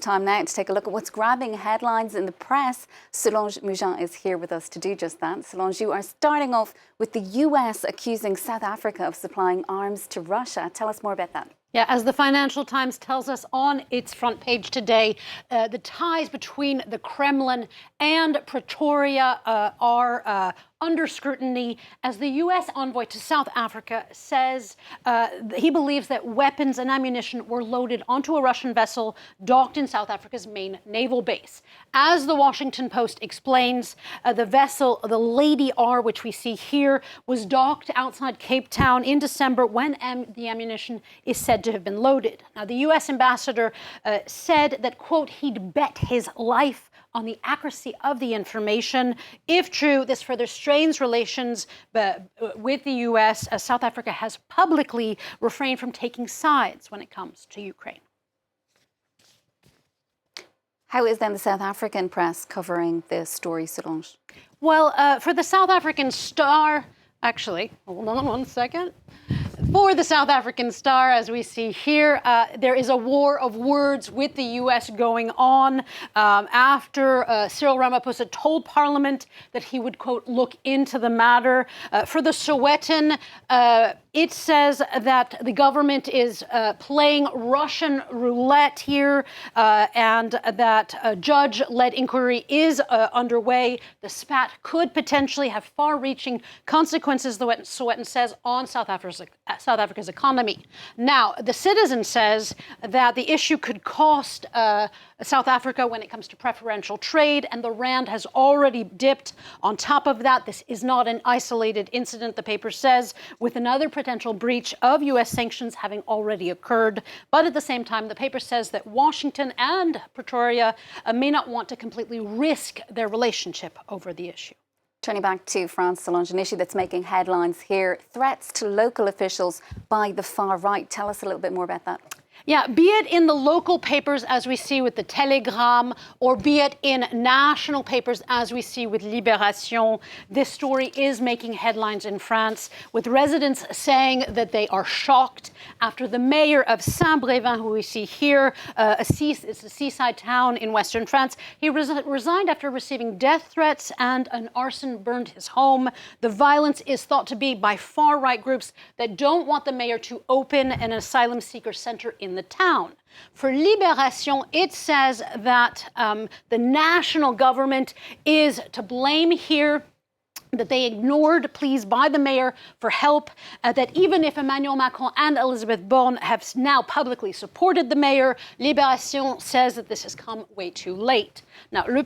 time now to take a look at what's grabbing headlines in the press. Solange Mougin is here with us to do just that. Solange, you are starting off with the US accusing South Africa of supplying arms to Russia. Tell us more about that. Yeah, as the Financial Times tells us on its front page today, the ties between the Kremlin and Pretoria are under scrutiny as the U.S. envoy to South Africa says he believes that weapons and ammunition were loaded onto a Russian vessel docked in South Africa's main naval base. As the Washington Post explains, the vessel, the Lady R, which we see here, was docked outside Cape Town in December when the ammunition is said to have been loaded. Now, the U.S. ambassador said that, quote, he'd bet his life on the accuracy of the information. If true, this further strains relations with the U.S., as South Africa has publicly refrained from taking sides when it comes to Ukraine. How is then the South African press covering this story, Solange? Well, for the South African Star, actually, hold on one second. For the South African Star, as we see here, there is a war of words with the U.S. going on after Cyril Ramaphosa told Parliament that he would, quote, look into the matter. For the Sowetan, it says that the government is playing Russian roulette here and that a judge-led inquiry is underway. The spat could potentially have far-reaching consequences, the Sowetan says, on South Africa's economy. Now, the Citizen says that the issue could cost South Africa when it comes to preferential trade, and the rand has already dipped. On top of that, this is not an isolated incident, the paper says, with another potential breach of U.S. sanctions having already occurred. But at the same time, the paper says that Washington and Pretoria may not want to completely risk their relationship over the issue. Turning back to France, Solange, an issue that's making headlines here, threats to local officials by the far right. Tell us a little bit more about that. Yeah, be it in the local papers, as we see with the Telegram, or be it in national papers, as we see with Libération, this story is making headlines in France, with residents saying that they are shocked after the mayor of Saint-Brévin, who we see here, it's a seaside town in western France, he resigned after receiving death threats and an arson burned his home. The violence is thought to be by far-right groups that don't want the mayor to open an asylum seeker center in the town. For Libération, it says that the national government is to blame here, that they ignored pleas by the mayor for help, that even if Emmanuel Macron and Elisabeth Borne have now publicly supported the mayor, Libération says that this has come way too late. Now, Le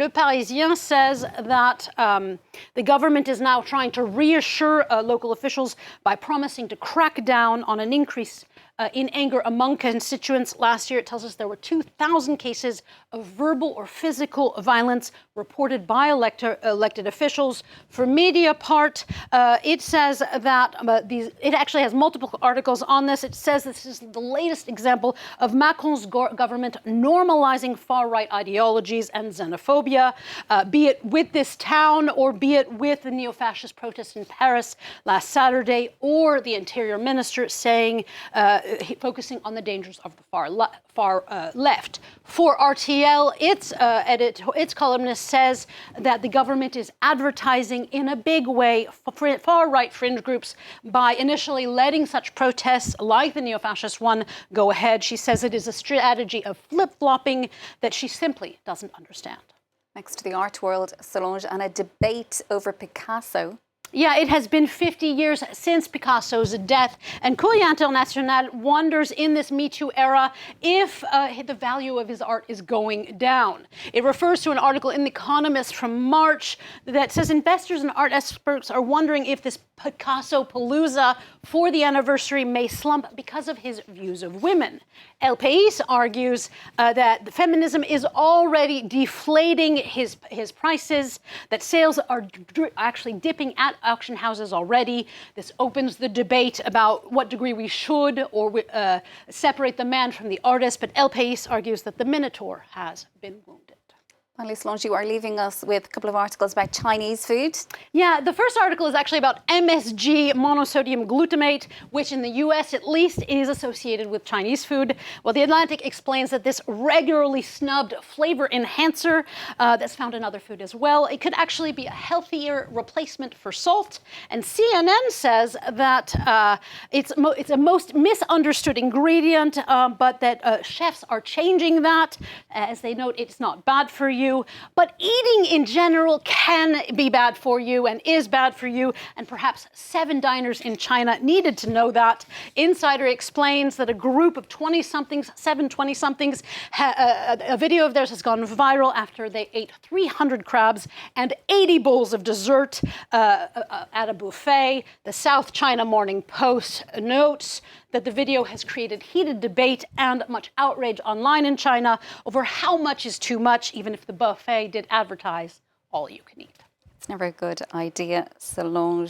Parisien says that the government is now trying to reassure local officials by promising to crack down on an increase in anger among constituents. Last year, it tells us there were 2,000 cases of verbal or physical violence reported by elected officials. For Mediapart, it says that it actually has multiple articles on this. It says this is the latest example of Macron's government normalizing far-right ideologies and xenophobia, be it with this town or be it with the neo-fascist protests in Paris last Saturday, or the interior minister saying, focusing on the dangers of the far left. For RTL, its columnist says that the government is advertising in a big way far-right fringe groups by initially letting such protests like the neo-fascist one go ahead. She says it is a strategy of flip-flopping that she simply doesn't understand. Next to the art world, Solange, and a debate over Picasso. Yeah, it has been 50 years since Picasso's death, and Courrier International wonders in this Me Too era if the value of his art is going down. It refers to an article in The Economist from March that says investors and art experts are wondering if this Picasso palooza for the anniversary may slump because of his views of women. El Pais argues that feminism is already deflating his prices, that sales are actually dipping at auction houses already. This opens the debate about what degree we should or separate the man from the artist, but El Pais argues that the Minotaur has been wounded. Finally, Solange, you are leaving us with a couple of articles about Chinese food. Yeah, the first article is actually about MSG, monosodium glutamate, which in the US at least is associated with Chinese food. Well, The Atlantic explains that this regularly snubbed flavor enhancer that's found in other food as well, it could actually be a healthier replacement for salt. And CNN says that it's a most misunderstood ingredient, but that chefs are changing that. As they note, it's not bad for you. But eating in general can be bad for you and is bad for you, and perhaps 7 diners in China needed to know that. Insider explains that a group of 20-somethings, 7 20-somethings, a video of theirs has gone viral after they ate 300 crabs and 80 bowls of dessert at a buffet. The South China Morning Post notes that the video has created heated debate and much outrage online in China over how much is too much, even if the buffet did advertise all you can eat. It's never a good idea, Solange.